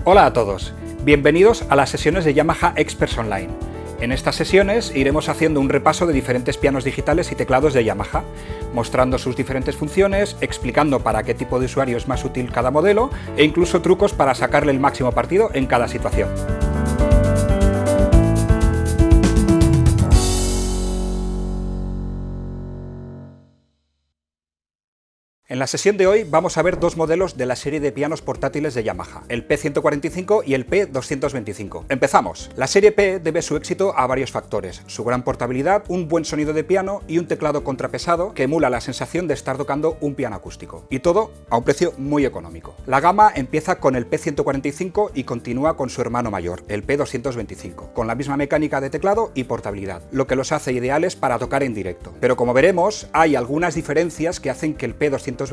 Hola a todos, bienvenidos a las sesiones de Yamaha Experts Online. En estas sesiones iremos haciendo un repaso de diferentes pianos digitales y teclados de Yamaha, mostrando sus diferentes funciones, explicando para qué tipo de usuario es más útil cada modelo e incluso trucos para sacarle el máximo partido en cada situación. En la sesión de hoy vamos a ver dos modelos de la serie de pianos portátiles de Yamaha, el P145 y el P225. ¡Empezamos! La serie P debe su éxito a varios factores: su gran portabilidad, un buen sonido de piano y un teclado contrapesado que emula la sensación de estar tocando un piano acústico. Y todo a un precio muy económico. La gama empieza con el P145 y continúa con su hermano mayor, el P225, con la misma mecánica de teclado y portabilidad, lo que los hace ideales para tocar en directo. Pero como veremos, hay algunas diferencias que hacen que el P225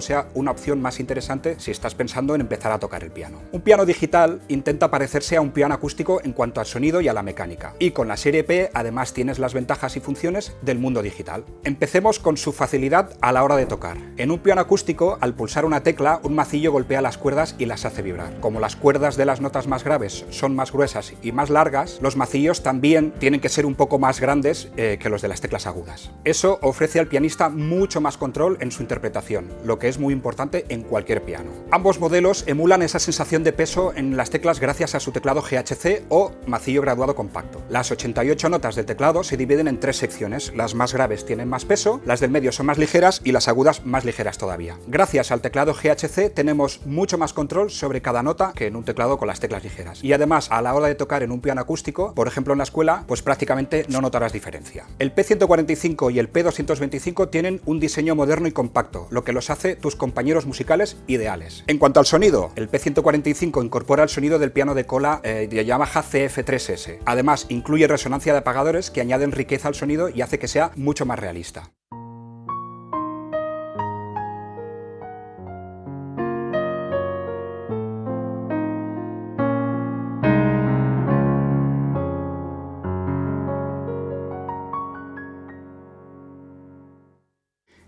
sea una opción más interesante si estás pensando en empezar a tocar el piano. Un piano digital intenta parecerse a un piano acústico en cuanto al sonido y a la mecánica, y con la serie P además tienes las ventajas y funciones del mundo digital. Empecemos con su facilidad a la hora de tocar. En un piano acústico, al pulsar una tecla, un macillo golpea las cuerdas y las hace vibrar. Como las cuerdas de las notas más graves son más gruesas y más largas, los macillos también tienen que ser un poco más grandes que los de las teclas agudas. Eso ofrece al pianista mucho más control en su interpretación, lo que es muy importante en cualquier piano. Ambos modelos emulan esa sensación de peso en las teclas gracias a su teclado GHC o macillo graduado compacto. Las 88 notas del teclado se dividen en tres secciones: las más graves tienen más peso, las del medio son más ligeras y las agudas más ligeras todavía. Gracias al teclado GHC tenemos mucho más control sobre cada nota que en un teclado con las teclas ligeras. Y además, a la hora de tocar en un piano acústico, por ejemplo en la escuela, pues prácticamente no notarás diferencia. El P145 y el P225 tienen un diseño moderno y compacto, lo que los hace tus compañeros musicales ideales. En cuanto al sonido, el P145 incorpora el sonido del piano de cola de Yamaha CF3S. Además, incluye resonancia de apagadores que añaden riqueza al sonido y hace que sea mucho más realista.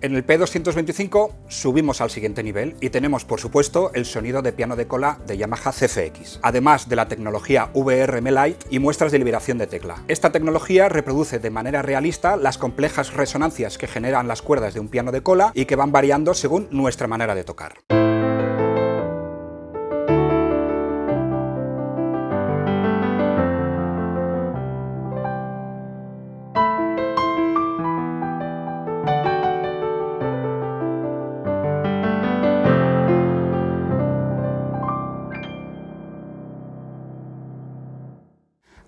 En el P225 subimos al siguiente nivel y tenemos, por supuesto, el sonido de piano de cola de Yamaha CFX, además de la tecnología VRM Lite y muestras de liberación de tecla. Esta tecnología reproduce de manera realista las complejas resonancias que generan las cuerdas de un piano de cola y que van variando según nuestra manera de tocar.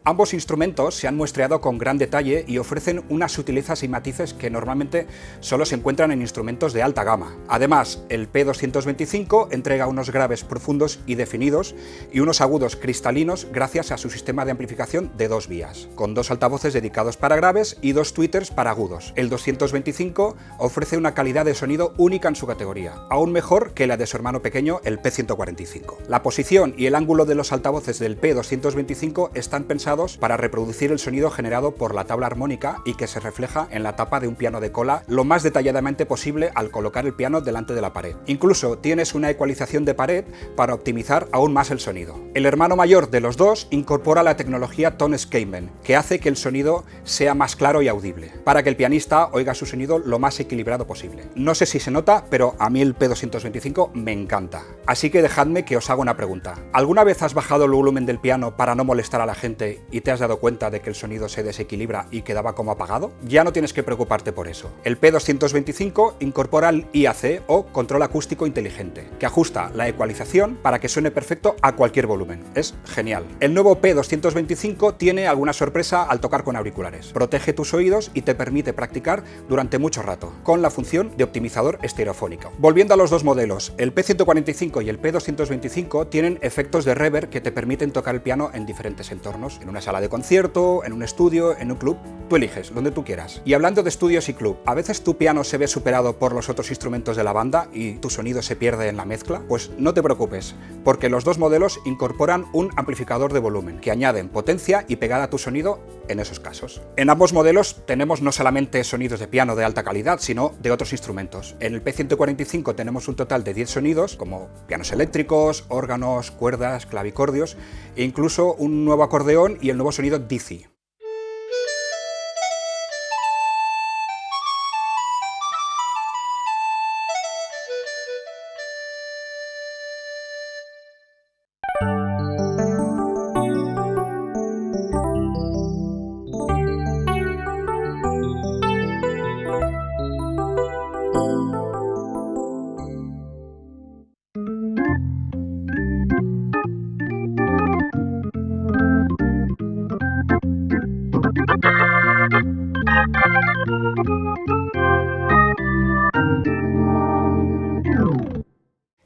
Ambos instrumentos se han muestreado con gran detalle y ofrecen unas sutilezas y matices que normalmente solo se encuentran en instrumentos de alta gama. Además, el P225 entrega unos graves profundos y definidos y unos agudos cristalinos gracias a su sistema de amplificación de dos vías, con dos altavoces dedicados para graves y dos tweeters para agudos. El 225 ofrece una calidad de sonido única en su categoría, aún mejor que la de su hermano pequeño, el P145. La posición y el ángulo de los altavoces del P225 están pensados para reproducir el sonido generado por la tabla armónica y que se refleja en la tapa de un piano de cola lo más detalladamente posible al colocar el piano delante de la pared. Incluso tienes una ecualización de pared para optimizar aún más el sonido. El hermano mayor de los dos incorpora la tecnología Tone Escapement, que hace que el sonido sea más claro y audible, para que el pianista oiga su sonido lo más equilibrado posible. No sé si se nota, pero a mí el P225 me encanta. Así que dejadme que os haga una pregunta. ¿Alguna vez has bajado el volumen del piano para no molestar a la gente y te has dado cuenta de que el sonido se desequilibra y quedaba como apagado? Ya no tienes que preocuparte por eso. El P225 incorpora el IAC o control acústico inteligente, que ajusta la ecualización para que suene perfecto a cualquier volumen. Es genial. El nuevo P225 tiene alguna sorpresa al tocar con auriculares. Protege tus oídos y te permite practicar durante mucho rato, con la función de optimizador estereofónico. Volviendo a los dos modelos, el P145 y el P225 tienen efectos de reverb que te permiten tocar el piano en diferentes entornos, en una sala de concierto, en un estudio, en un club. Tú eliges, donde tú quieras. Y hablando de estudios y club, ¿a veces tu piano se ve superado por los otros instrumentos de la banda y tu sonido se pierde en la mezcla? Pues no te preocupes, porque los dos modelos incorporan un amplificador de volumen que añaden potencia y pegada a tu sonido en esos casos. En ambos modelos tenemos no solamente sonidos de piano de alta calidad, sino de otros instrumentos. En el P145 tenemos un total de 10 sonidos, como pianos eléctricos, órganos, cuerdas, clavicordios e incluso un nuevo acordeón y el nuevo sonido Dizzy.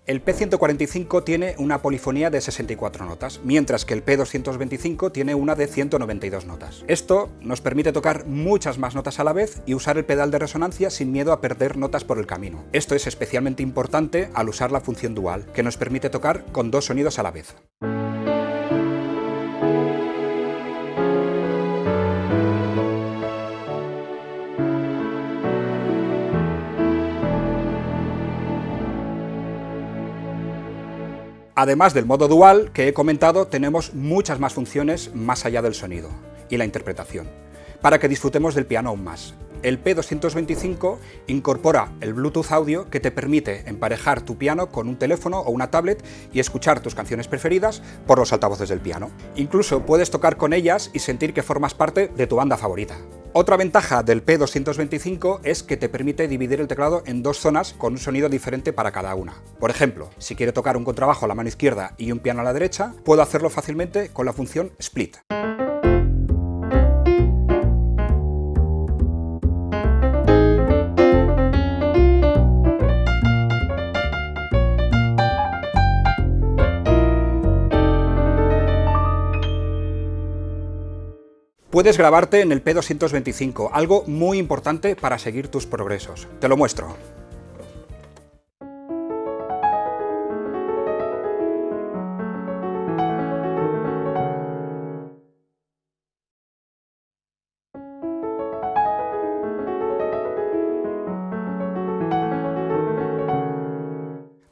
El P145 tiene una polifonía de 64 notas, mientras que el P225 tiene una de 192 notas. Esto nos permite tocar muchas más notas a la vez y usar el pedal de resonancia sin miedo a perder notas por el camino. Esto es especialmente importante al usar la función dual, que nos permite tocar con dos sonidos a la vez. Además del modo dual que he comentado, tenemos muchas más funciones más allá del sonido y la interpretación, para que disfrutemos del piano aún más. El P225 incorpora el Bluetooth audio que te permite emparejar tu piano con un teléfono o una tablet y escuchar tus canciones preferidas por los altavoces del piano. Incluso puedes tocar con ellas y sentir que formas parte de tu banda favorita. Otra ventaja del P225 es que te permite dividir el teclado en dos zonas con un sonido diferente para cada una. Por ejemplo, si quiero tocar un contrabajo a la mano izquierda y un piano a la derecha, puedo hacerlo fácilmente con la función Split. Puedes grabarte en el P225, algo muy importante para seguir tus progresos. Te lo muestro.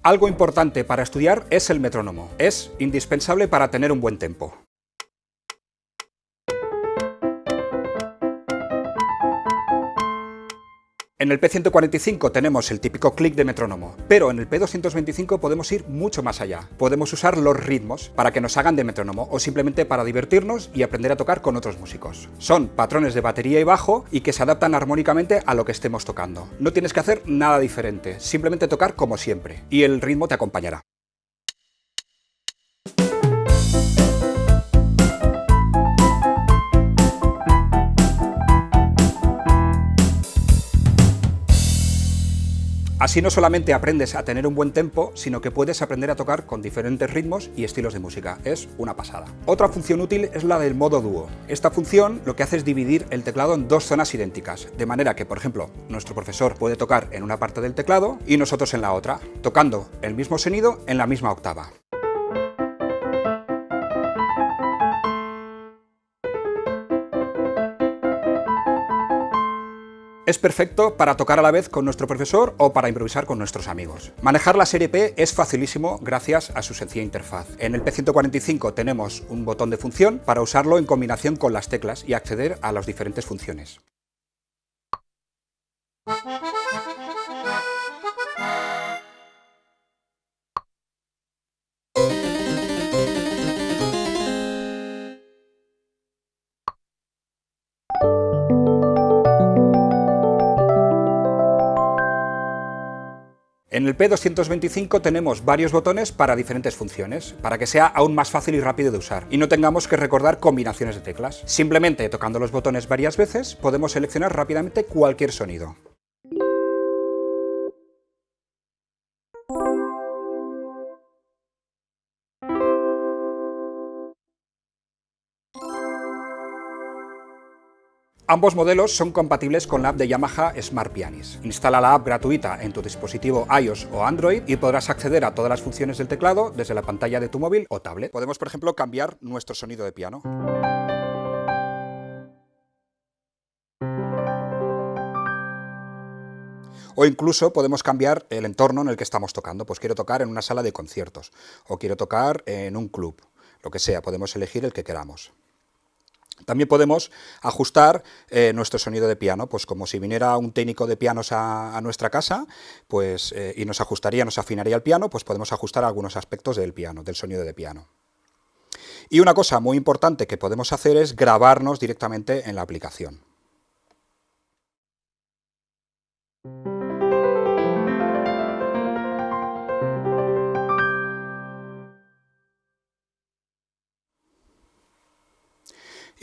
Algo importante para estudiar es el metrónomo. Es indispensable para tener un buen tempo. En el P145 tenemos el típico clic de metrónomo, pero en el P225 podemos ir mucho más allá. Podemos usar los ritmos para que nos hagan de metrónomo o simplemente para divertirnos y aprender a tocar con otros músicos. Son patrones de batería y bajo y que se adaptan armónicamente a lo que estemos tocando. No tienes que hacer nada diferente, simplemente tocar como siempre, y el ritmo te acompañará. Así no solamente aprendes a tener un buen tempo, sino que puedes aprender a tocar con diferentes ritmos y estilos de música. Es una pasada. Otra función útil es la del modo dúo. Esta función lo que hace es dividir el teclado en dos zonas idénticas, de manera que, por ejemplo, nuestro profesor puede tocar en una parte del teclado y nosotros en la otra, tocando el mismo sonido en la misma octava. Es perfecto para tocar a la vez con nuestro profesor o para improvisar con nuestros amigos. Manejar la serie P es facilísimo gracias a su sencilla interfaz. En el P145 tenemos un botón de función para usarlo en combinación con las teclas y acceder a las diferentes funciones. En el P225 tenemos varios botones para diferentes funciones, para que sea aún más fácil y rápido de usar, y no tengamos que recordar combinaciones de teclas. Simplemente tocando los botones varias veces podemos seleccionar rápidamente cualquier sonido. Ambos modelos son compatibles con la app de Yamaha Smart Pianist. Instala la app gratuita en tu dispositivo iOS o Android y podrás acceder a todas las funciones del teclado desde la pantalla de tu móvil o tablet. Podemos, por ejemplo, cambiar nuestro sonido de piano. O incluso podemos cambiar el entorno en el que estamos tocando. Pues quiero tocar en una sala de conciertos o quiero tocar en un club. Lo que sea, podemos elegir el que queramos. También podemos ajustar nuestro sonido de piano, pues como si viniera un técnico de pianos a nuestra casa, pues, y nos ajustaría, nos afinaría el piano, pues podemos ajustar algunos aspectos del piano, del sonido de piano. Y una cosa muy importante que podemos hacer es grabarnos directamente en la aplicación.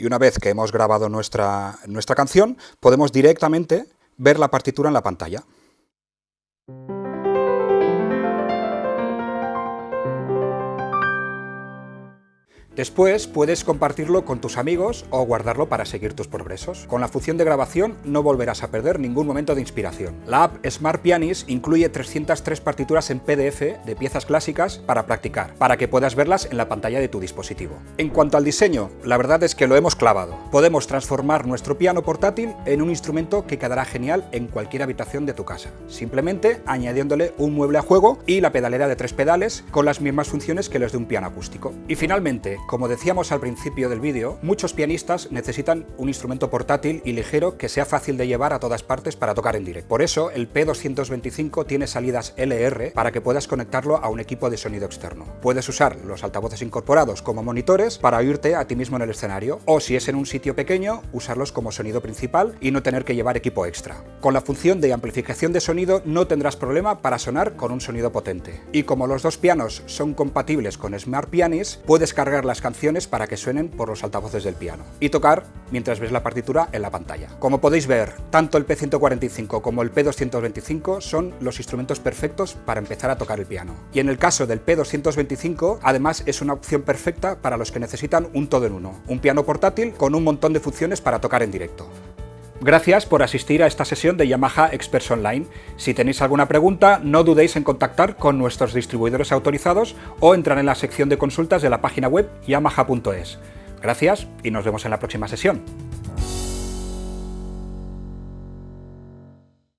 Y una vez que hemos grabado nuestra canción, podemos directamente ver la partitura en la pantalla. Después puedes compartirlo con tus amigos o guardarlo para seguir tus progresos. Con la función de grabación no volverás a perder ningún momento de inspiración. La app Smart Pianist incluye 303 partituras en PDF de piezas clásicas para practicar, para que puedas verlas en la pantalla de tu dispositivo. En cuanto al diseño, la verdad es que lo hemos clavado. Podemos transformar nuestro piano portátil en un instrumento que quedará genial en cualquier habitación de tu casa, simplemente añadiéndole un mueble a juego y la pedalera de 3 pedales con las mismas funciones que los de un piano acústico. Y finalmente, como decíamos al principio del vídeo, muchos pianistas necesitan un instrumento portátil y ligero que sea fácil de llevar a todas partes para tocar en directo. Por eso, el P225 tiene salidas LR para que puedas conectarlo a un equipo de sonido externo. Puedes usar los altavoces incorporados como monitores para oírte a ti mismo en el escenario, o si es en un sitio pequeño, usarlos como sonido principal y no tener que llevar equipo extra. Con la función de amplificación de sonido no tendrás problema para sonar con un sonido potente. Y como los dos pianos son compatibles con Smart Pianist, puedes cargar las canciones para que suenen por los altavoces del piano y tocar mientras ves la partitura en la pantalla. Como podéis ver, tanto el P145 como el P225 son los instrumentos perfectos para empezar a tocar el piano. Y en el caso del P225, además es una opción perfecta para los que necesitan un todo en uno, un piano portátil con un montón de funciones para tocar en directo. Gracias por asistir a esta sesión de Yamaha Experts Online. Si tenéis alguna pregunta, no dudéis en contactar con nuestros distribuidores autorizados o entrar en la sección de consultas de la página web yamaha.es. Gracias y nos vemos en la próxima sesión.